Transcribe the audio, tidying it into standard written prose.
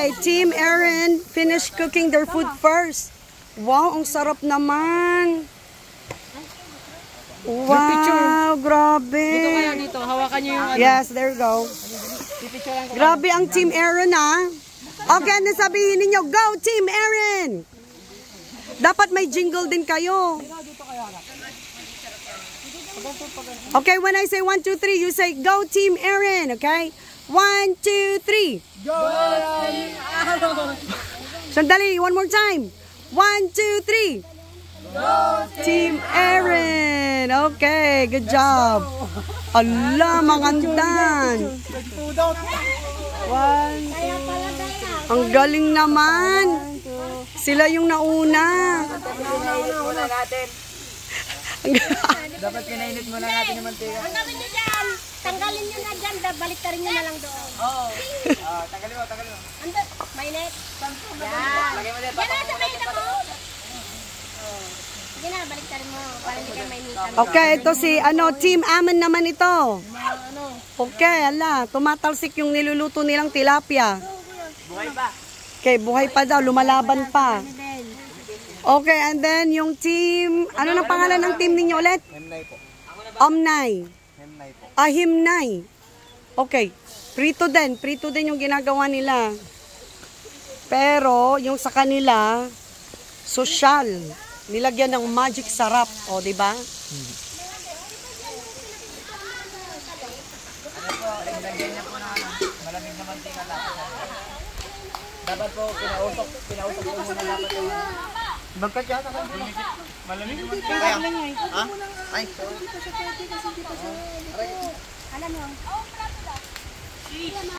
Okay, Team Aaron finished cooking their food first. Wow, ang sarap naman. Wow, grabe. Dito kayo, dito. Hawakan nyo yung ano. Yes, there you go. Grabe ang Team Aaron, ha? Okay, ano sabihin ninyo? Go, Team Aaron! Dapat may jingle din kayo. Okay, when I say 1, 2, 3, you say, go, Team Aaron, okay? 1, 2, 3. Go, Team Aaron! Sandali, one more time. 1, 2, 3. Go, Team Aaron. Okay, good job. Ala, magandan. Ang galing naman. Sila yung nauna. Una natin. Dapat pinainit muna natin yung mantika. Ang gawin nyo dyan, tanggalin nyo na dyan, balik ka rin nyo na lang doon. Oo. Tanggalin mo, tanggalin mo. Ando, mainit. Yan. Lagay mo din. Yan na, sabay na mo. Sige na, balik ka rin mo, para hindi kayo mainitan. Okay, ito si Team Aman naman ito. Okay, ala, tumatalsik yung niluluto nilang tilapia. Buhay pa. Okay, buhay pa daw, lumalaban pa. Okay, and then yung team, ano na pangalan ng team ninyo ulit? Himnay po. Omnay. Himnay po. Himnay. Okay, prito din yung ginagawa nila. Pero, yung sa kanila, social. Nilagyan ng magic sarap. O, diba? Nilagyan niya po na malamig na mantika lang. Dapat po, pinausok po muna dapat yung... Bagkat yata ka. Malamig na mantika. Ha? Ay. Alam mo,